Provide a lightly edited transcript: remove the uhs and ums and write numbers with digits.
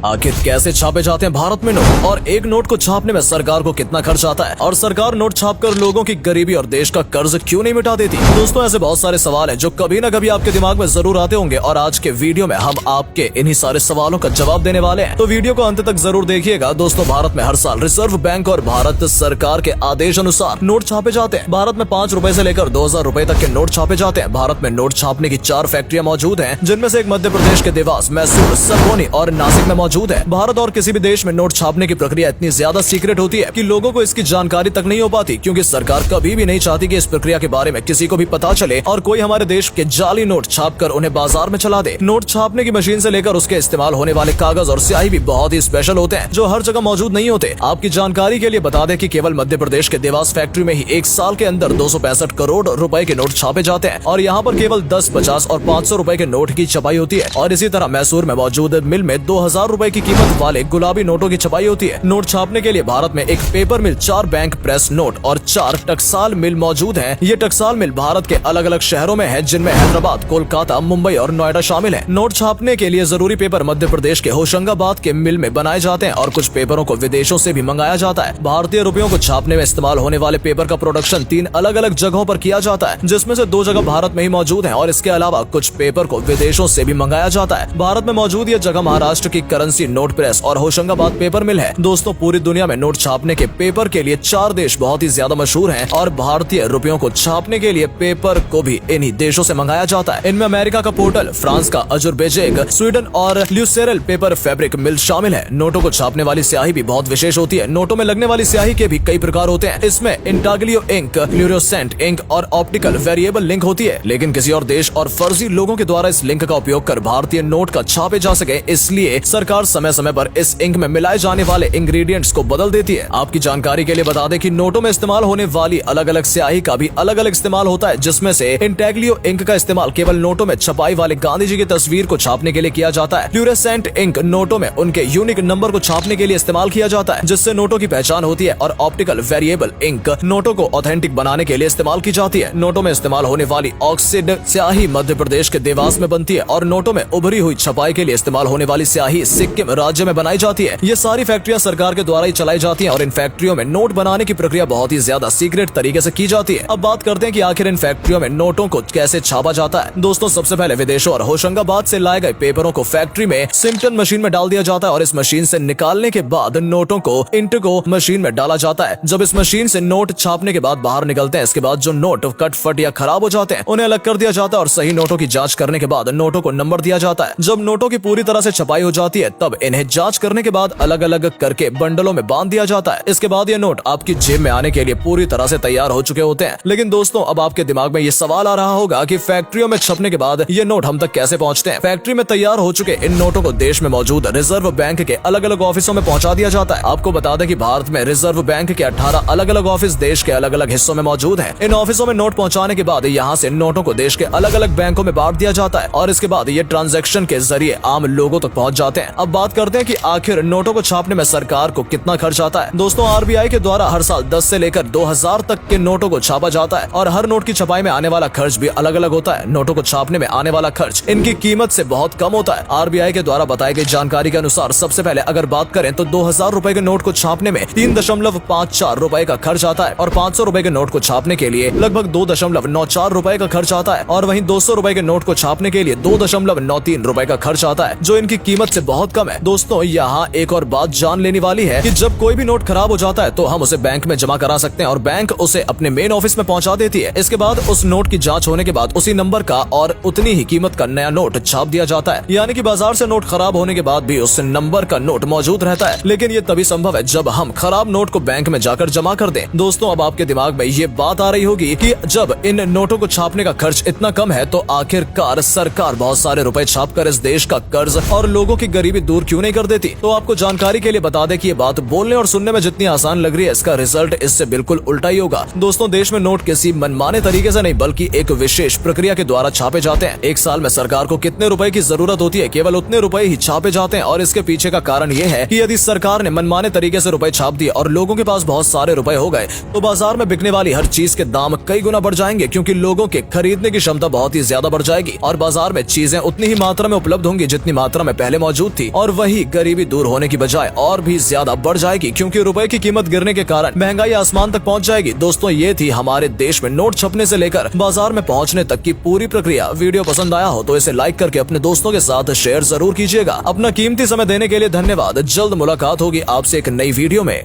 आखिर कैसे छापे जाते हैं भारत में नोट, और एक नोट को छापने में सरकार को कितना खर्च आता है, और सरकार नोट छापकर लोगों की गरीबी और देश का कर्ज क्यों नहीं मिटा देती। दोस्तों, ऐसे बहुत सारे सवाल हैं जो कभी न कभी आपके दिमाग में जरूर आते होंगे, और आज के वीडियो में हम आपके इन्हीं सारे सवालों का जवाब देने वाले हैं। तो वीडियो को अंत तक जरूर देखिएगा। दोस्तों, भारत में हर साल रिजर्व बैंक और भारत सरकार के आदेश अनुसार नोट छापे जाते हैं। भारत में 5 रुपए से लेकर 2000 रुपए तक के नोट छापे जाते हैं। भारत में नोट छापने की 4 फैक्ट्रियां मौजूद हैं, जिनमें से एक मध्य प्रदेश के देवास, मैसूर, सरगोनी और नासिक में मौजूद है। भारत और किसी भी देश में नोट छापने की प्रक्रिया इतनी ज्यादा सीक्रेट होती है कि लोगों को इसकी जानकारी तक नहीं हो पाती, क्योंकि सरकार कभी भी नहीं चाहती कि इस प्रक्रिया के बारे में किसी को भी पता चले और कोई हमारे देश के जाली नोट छापकर उन्हें बाजार में चला दे। नोट छापने की मशीन से लेकर उसके इस्तेमाल होने वाले कागज और स्याही भी बहुत ही स्पेशल होते हैं, जो हर जगह मौजूद नहीं होते। आपकी जानकारी के लिए बता दें कि केवल मध्य प्रदेश के देवास फैक्ट्री में ही एक साल के अंदर 265 करोड़ रुपए के नोट छापे जाते हैं, और यहाँ पर केवल 10, 50 और 500 रुपए के नोट की छपाई होती है। और इसी तरह मैसूर में मौजूद मिल में 2000 रुपए की कीमत वाले गुलाबी नोटों की छपाई होती है। नोट छापने के लिए भारत में एक पेपर मिल, 4 बैंक प्रेस नोट और 4 टकसाल मिल मौजूद हैं। ये टकसाल मिल भारत के अलग अलग शहरों में है, जिनमें हैदराबाद, कोलकाता, मुंबई और नोएडा शामिल है। नोट छापने के लिए जरूरी पेपर मध्य प्रदेश के होशंगाबाद के मिल में बनाए जाते हैं, और कुछ पेपरों को विदेशों से भी मंगाया जाता है। भारतीय रुपयों को छापने में इस्तेमाल होने वाले पेपर का प्रोडक्शन 3 अलग अलग जगहों पर किया जाता है, जिसमें से 2 जगह भारत में ही मौजूद है, और इसके अलावा कुछ पेपर को विदेशों से भी मंगाया जाता है। भारत में मौजूद यह जगह महाराष्ट्र की करेंसी नोट प्रेस और होशंगाबाद पेपर मिल है। दोस्तों, पूरी दुनिया में नोट छापने के पेपर के लिए 4 देश बहुत ही ज्यादा मशहूर हैं, और भारतीय रुपयों को छापने के लिए पेपर को भी इन्हीं देशों से मंगाया जाता है। इनमें अमेरिका का पोर्टल, फ्रांस का अजुरबेजेक, स्वीडन और ल्यूसेरल पेपर फैब्रिक मिल शामिल है। नोटों को छापने वाली स्याही भी बहुत विशेष होती है। नोटों में लगने वाली स्याही के भी कई प्रकार होते हैं। इसमें इंटाग्लियो इंक, फ्लोरोसेंट इंक और ऑप्टिकल वेरिएबल लिंक होती है, लेकिन किसी और देश और फर्जी लोगों के द्वारा इस लिंक का उपयोग कर भारतीय नोट का छापे जा सके, इसलिए सरकार समय समय पर इस इंक में मिलाए जाने वाले इंग्रेडिएंट्स को बदल देती है। आपकी जानकारी के लिए बता दें कि नोटों में इस्तेमाल होने वाली अलग अलग स्याही का भी अलग अलग इस्तेमाल होता है, जिसमें से इंटाग्लियो इंक का इस्तेमाल केवल नोटों में छपाई वाले गांधी जी की तस्वीर को छापने के लिए किया जाता है। फ्लोरोसेंट इंक नोटों में उनके यूनिक नंबर को छापने के लिए इस्तेमाल किया जाता है, जिससे नोटों की पहचान होती है। और ऑप्टिकल वेरिएबल इंक नोटों को ऑथेंटिक बनाने के लिए इस्तेमाल की जाती है। नोटों में इस्तेमाल होने वाली ऑक्सीड स्याही मध्य प्रदेश के देवास में बनती है, और नोटों में उभरी हुई छपाई के लिए इस्तेमाल होने वाली स्याही सिक्किम राज्य में बनाई जाती है। ये सारी फैक्ट्रियां सरकार के द्वारा ही चलाई जाती हैं, और इन फैक्ट्रियों में नोट बनाने की प्रक्रिया बहुत ही ज्यादा सीक्रेट तरीके से की जाती है। अब बात करते हैं कि आखिर इन फैक्ट्रियों में नोटों को कैसे छापा जाता है। दोस्तों, सबसे पहले विदेशों और होशंगाबाद से लाए गए पेपरों को फैक्ट्री में सिम्पटन मशीन में डाल दिया जाता है, और इस मशीन से निकालने के बाद नोटों को इंटिगो मशीन में डाला जाता है। जब इस मशीन से नोट छापने के बाद बाहर निकलते हैं, इसके बाद जो नोट कट फट या खराब हो जाते हैं, उन्हें अलग कर दिया जाता है, और सही नोटों की जांच करने के बाद नोटों को नंबर दिया जाता है। जब नोटों की पूरी तरह से छपाई हो जाती है, तब इन्हें जांच करने के बाद अलग अलग करके बंडलों में बांध दिया जाता है। इसके बाद ये नोट आपकी जेब में आने के लिए पूरी तरह से तैयार हो चुके होते हैं। लेकिन दोस्तों, अब आपके दिमाग में ये सवाल आ रहा होगा कि फैक्ट्रियों में छपने के बाद ये नोट हम तक कैसे पहुंचते हैं। फैक्ट्री में तैयार हो चुके इन नोटों को देश में मौजूद रिजर्व बैंक के अलग अलग ऑफिसों में पहुंचा दिया जाता है। आपको बता दें कि भारत में रिजर्व बैंक के 18 अलग अलग ऑफिस देश के अलग अलग हिस्सों में मौजूद हैं। इन ऑफिसों में नोट पहुंचाने के बाद यहाँ से नोटों को देश के अलग अलग बैंकों में बांट दिया जाता है, और इसके बाद ये ट्रांजैक्शन के जरिए आम लोगों तक पहुंच जाते हैं। अब बात करते हैं कि आखिर नोटों को छापने में सरकार को कितना खर्च आता है। दोस्तों, आरबीआई के द्वारा हर साल 10 से लेकर 2000 तक के नोटों को छापा जाता है, और हर नोट की छपाई में आने वाला खर्च भी अलग अलग होता है। नोटों को छापने में आने वाला खर्च इनकी कीमत से बहुत कम होता है। आरबीआई के द्वारा बताई गई जानकारी के अनुसार सबसे पहले अगर बात करें तो 2000 रुपए के नोट को छापने में 3.54 रुपए का खर्च आता है, और 500 रुपए के नोट को छापने के लिए लगभग 2.94 रुपए का खर्च आता है, और वहीं 200 रुपए के नोट को छापने के लिए 2.93 रुपए का खर्च आता है, जो इनकी कीमत से बहुत कम है। दोस्तों, यहाँ एक और बात जान लेने वाली है कि जब कोई भी नोट खराब हो जाता है तो हम उसे बैंक में जमा करा सकते हैं, और बैंक उसे अपने मेन ऑफिस में पहुंचा देती है। इसके बाद उस नोट की जांच होने के बाद उसी नंबर का और उतनी ही कीमत का नया नोट छाप दिया जाता है। यानी कि बाजार से नोट खराब होने के बाद भी उस नंबर का नोट मौजूद रहता है, लेकिन ये तभी संभव है जब हम खराब नोट को बैंक में जाकर जमा कर दें। दोस्तों, अब आपके दिमाग में ये बात आ रही होगी कि जब इन नोटों को छापने का खर्च इतना कम है, तो आखिरकार सरकार बहुत सारे रुपए छापकर इस देश का कर्ज और लोगों की गरीबी दूर क्यों नहीं कर देती। तो आपको जानकारी के लिए बता दें कि ये बात बोलने और सुनने में जितनी आसान लग रही है, इसका रिजल्ट इससे बिल्कुल उल्टा ही होगा। दोस्तों, देश में नोट किसी मनमाने तरीके से नहीं बल्कि एक विशेष प्रक्रिया के द्वारा छापे जाते हैं। एक साल में सरकार को कितने रुपए की जरूरत होती है, केवल उतने रुपए ही छापे जाते हैं, और इसके पीछे का कारण ये है कि यदि सरकार ने मनमाने तरीके से रुपए छाप दिए और लोगों के पास बहुत सारे रुपए हो गए, तो बाजार में बिकने वाली हर चीज के दाम कई गुना बढ़ जाएंगे, क्योंकि लोगों के खरीदने की क्षमता बहुत ही ज्यादा बढ़ जाएगी, और बाजार में चीजें उतनी ही मात्रा में उपलब्ध होंगी जितनी मात्रा में पहले मौजूद थी। और वही गरीबी दूर होने की बजाय और भी ज्यादा बढ़ जाएगी, क्योंकि रुपए की कीमत गिरने के कारण महंगाई आसमान तक पहुंच जाएगी। दोस्तों, ये थी हमारे देश में नोट छपने से लेकर बाजार में पहुंचने तक की पूरी प्रक्रिया। वीडियो पसंद आया हो तो इसे लाइक करके अपने दोस्तों के साथ शेयर जरूर कीजिएगा। अपना कीमती समय देने के लिए धन्यवाद। जल्द मुलाकात होगी आपसे एक नई वीडियो में।